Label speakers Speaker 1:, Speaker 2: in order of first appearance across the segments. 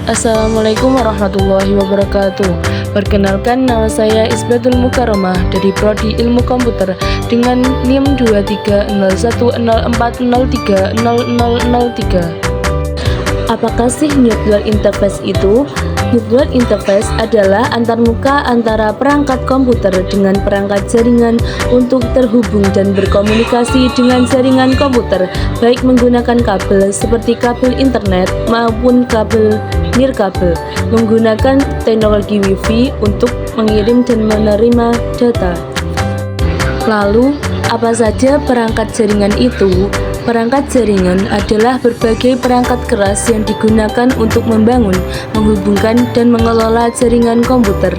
Speaker 1: Assalamualaikum warahmatullahi wabarakatuh. Perkenalkan, nama saya Isbatul Mukarramah dari Prodi Ilmu Komputer dengan NIM 230104030003. Apakah sih Network Interface itu? Network Interface adalah antarmuka antara perangkat komputer dengan perangkat jaringan untuk terhubung dan berkomunikasi dengan jaringan komputer, baik menggunakan kabel seperti kabel internet maupun kabel nirkabel, menggunakan teknologi Wi-Fi untuk mengirim dan menerima data. Lalu, apa saja perangkat jaringan itu? Perangkat jaringan adalah berbagai perangkat keras yang digunakan untuk membangun, menghubungkan, dan mengelola jaringan komputer.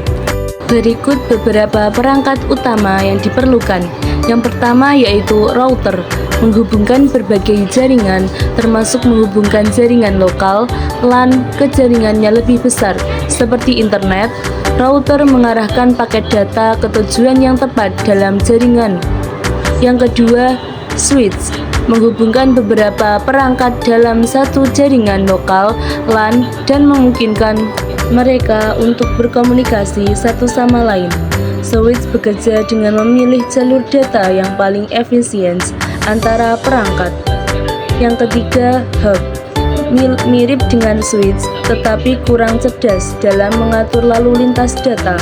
Speaker 1: Berikut beberapa perangkat utama yang diperlukan. Yang pertama yaitu router, menghubungkan berbagai jaringan, termasuk menghubungkan jaringan lokal, LAN, ke jaringannya lebih besar, seperti internet. Router mengarahkan paket data ke tujuan yang tepat dalam jaringan. Yang kedua, switch, menghubungkan beberapa perangkat dalam satu jaringan lokal, LAN, dan memungkinkan mereka untuk berkomunikasi satu sama lain. Switch bekerja dengan memilih jalur data yang paling efisien antara perangkat. Yang ketiga, hub, mirip dengan switch tetapi kurang cerdas dalam mengatur lalu lintas data.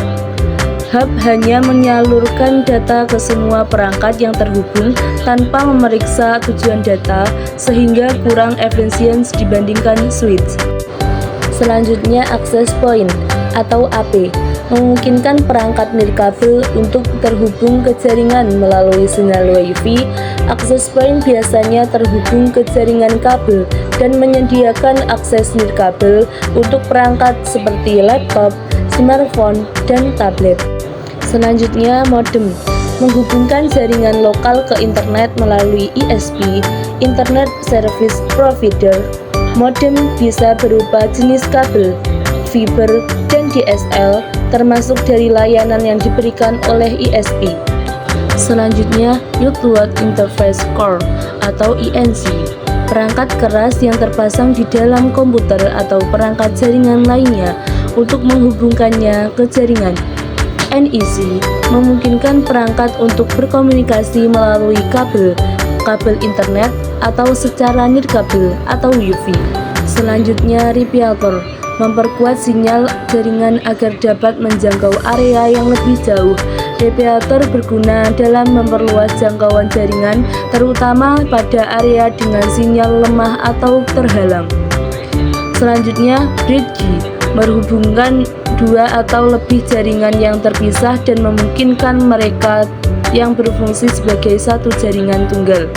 Speaker 1: Hub hanya menyalurkan data ke semua perangkat yang terhubung tanpa memeriksa tujuan data, sehingga kurang efisien dibandingkan switch. Selanjutnya, access point atau AP, memungkinkan perangkat nirkabel untuk terhubung ke jaringan melalui sinyal Wi-Fi. Access point biasanya terhubung ke jaringan kabel dan menyediakan akses nirkabel untuk perangkat seperti laptop, smartphone, dan tablet. Selanjutnya, modem, menghubungkan jaringan lokal ke internet melalui ISP, Internet Service Provider. Modem bisa berupa jenis kabel, fiber, dan DSL, termasuk dari layanan yang diberikan oleh ISP. Selanjutnya, Network Interface Core atau INC, perangkat keras yang terpasang di dalam komputer atau perangkat jaringan lainnya untuk menghubungkannya ke jaringan. NEC memungkinkan perangkat untuk berkomunikasi melalui kabel internet atau secara nirkabel atau Wi-Fi. Selanjutnya, Repeater, memperkuat sinyal jaringan agar dapat menjangkau area yang lebih jauh. Repeater berguna dalam memperluas jangkauan jaringan, terutama pada area dengan sinyal lemah atau terhalang. Selanjutnya, bridge, menghubungkan dua atau lebih jaringan yang terpisah dan memungkinkan mereka yang berfungsi sebagai satu jaringan tunggal.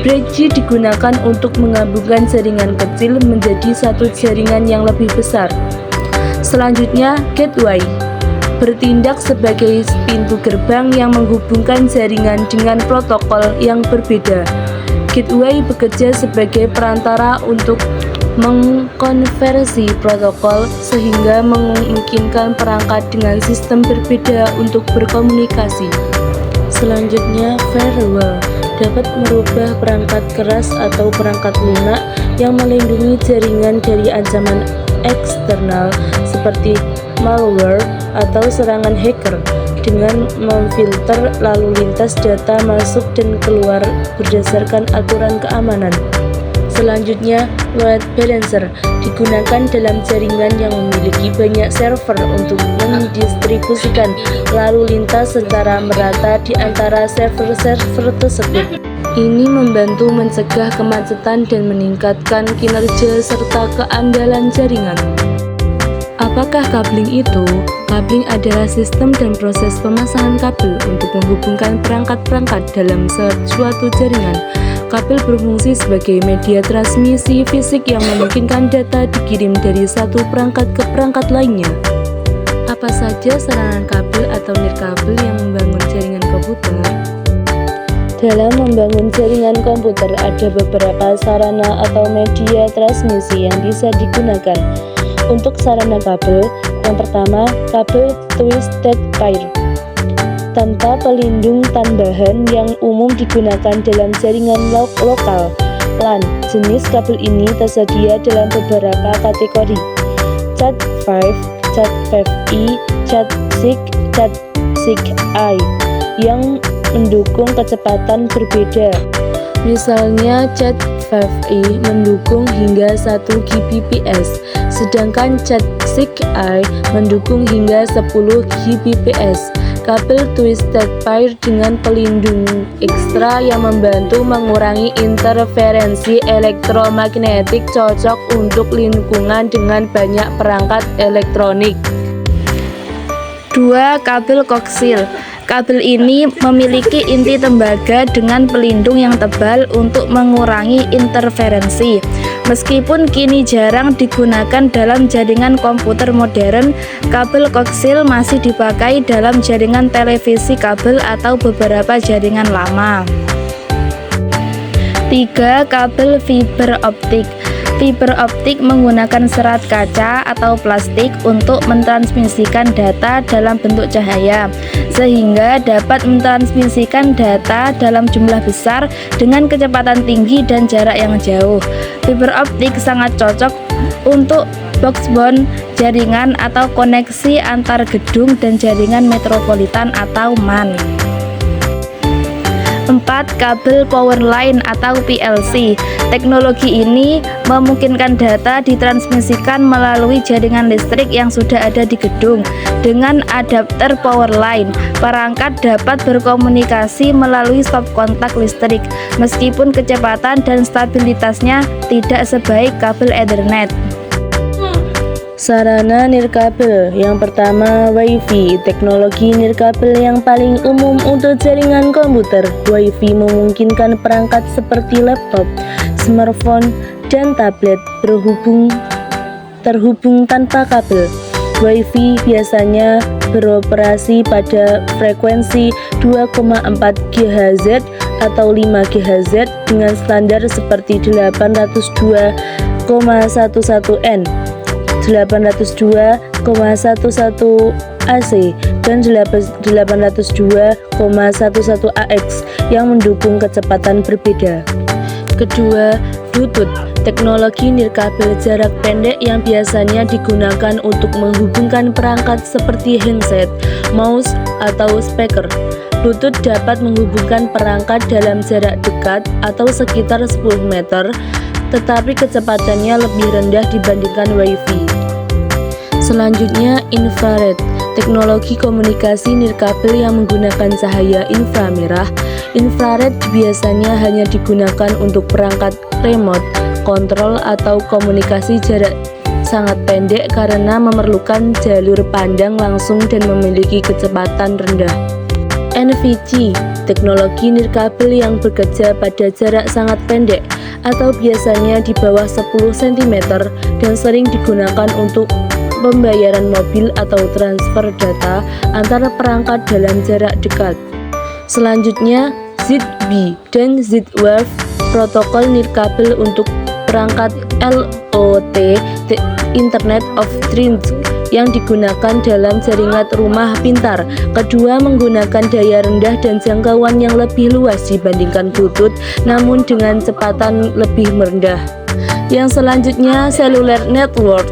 Speaker 1: Bridge digunakan untuk menggabungkan jaringan kecil menjadi satu jaringan yang lebih besar. Selanjutnya, gateway, bertindak sebagai pintu gerbang yang menghubungkan jaringan dengan protokol yang berbeda. Gateway bekerja sebagai perantara untuk mengkonversi protokol sehingga memungkinkan perangkat dengan sistem berbeda untuk berkomunikasi. Selanjutnya, firewall dapat merubah perangkat keras atau perangkat lunak yang melindungi jaringan dari ancaman eksternal seperti malware atau serangan hacker dengan memfilter lalu lintas data masuk dan keluar berdasarkan aturan keamanan. Selanjutnya, load balancer digunakan dalam jaringan yang memiliki banyak server untuk mendistribusikan lalu lintas secara merata di antara server-server tersebut. Ini membantu mencegah kemacetan dan meningkatkan kinerja serta keandalan jaringan. Apakah kabling itu? Kabling adalah sistem dan proses pemasangan kabel untuk menghubungkan perangkat-perangkat dalam suatu jaringan. Kabel berfungsi sebagai media transmisi fisik yang memungkinkan data dikirim dari satu perangkat ke perangkat lainnya. Apa saja sarana kabel atau nirkabel yang membangun jaringan komputer? Dalam membangun jaringan komputer ada beberapa sarana atau media transmisi yang bisa digunakan. Untuk sarana kabel, yang pertama, kabel twisted pair. tanpa pelindung tambahan yang umum digunakan dalam jaringan lokal LAN. Jenis kabel ini tersedia dalam beberapa kategori: Cat5, Cat5e, Cat6, Cat6i yang mendukung kecepatan berbeda. Misalnya Cat5e mendukung hingga 1 Gbps, sedangkan Cat6i mendukung hingga 10 Gbps. Kabel twisted pair dengan pelindung ekstra yang membantu mengurangi interferensi elektromagnetik, cocok untuk lingkungan dengan banyak perangkat elektronik.
Speaker 2: 2. Kabel koksil. Kabel ini memiliki inti tembaga dengan pelindung yang tebal untuk mengurangi interferensi. Meskipun kini jarang digunakan dalam jaringan komputer modern, kabel koksil masih dipakai dalam jaringan televisi kabel atau beberapa jaringan lama. 3. Kabel fiber optik. Fiber optik menggunakan serat kaca atau plastik untuk mentransmisikan data dalam bentuk cahaya, sehingga dapat mentransmisikan data dalam jumlah besar dengan kecepatan tinggi dan jarak yang jauh. Fiber optik sangat cocok untuk boxbound jaringan atau koneksi antar gedung dan jaringan metropolitan atau MAN. 4. Kabel power line atau PLC. Teknologi ini memungkinkan data ditransmisikan melalui jaringan listrik yang sudah ada di gedung. Dengan adapter power line, perangkat dapat berkomunikasi melalui stop kontak listrik, meskipun kecepatan dan stabilitasnya tidak sebaik kabel Ethernet.
Speaker 1: Sarana nirkabel. Yang pertama, Wi-Fi. Teknologi nirkabel yang paling umum untuk jaringan komputer. Wi-Fi memungkinkan perangkat seperti laptop, smartphone, dan tablet terhubung tanpa kabel. Wi-Fi biasanya beroperasi pada frekuensi 2,4 GHz atau 5 GHz dengan standar seperti 802,11n, 802,11 AC, dan 802,11 AX yang mendukung kecepatan berbeda. Kedua, Bluetooth. Teknologi nirkabel jarak pendek yang biasanya digunakan untuk menghubungkan perangkat seperti handset, mouse, atau speaker. Bluetooth dapat menghubungkan perangkat dalam jarak dekat atau sekitar 10 meter, tetapi kecepatannya lebih rendah dibandingkan Wi-Fi. Selanjutnya, infrared. Teknologi komunikasi nirkabel yang menggunakan cahaya inframerah. Infrared biasanya hanya digunakan untuk perangkat remote kontrol atau komunikasi jarak sangat pendek karena memerlukan jalur pandang langsung dan memiliki kecepatan rendah. NVC. Teknologi nirkabel yang bekerja pada jarak sangat pendek atau biasanya di bawah 10 cm dan sering digunakan untuk pembayaran mobil atau transfer data antara perangkat dalam jarak dekat. Selanjutnya, ZigBee dan Z-Wave, protokol nirkabel untuk perangkat LOT, the Internet of Things, yang digunakan dalam jaringan rumah pintar. Kedua menggunakan daya rendah dan jangkauan yang lebih luas dibandingkan Bluetooth, namun dengan kecepatan lebih rendah. Yang selanjutnya, cellular network.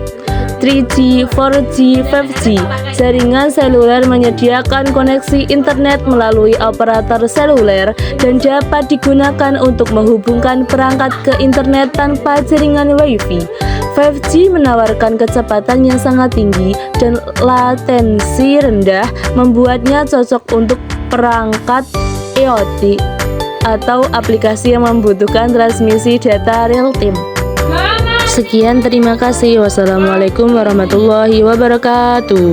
Speaker 1: 3G, 4G, 5G. Jaringan seluler menyediakan koneksi internet melalui operator seluler dan dapat digunakan untuk menghubungkan perangkat ke internet tanpa jaringan Wi-Fi. 5G menawarkan kecepatan yang sangat tinggi dan latensi rendah, membuatnya cocok untuk perangkat IoT atau aplikasi yang membutuhkan transmisi data real time. Sekian, terima kasih. Wassalamualaikum warahmatullahi wabarakatuh.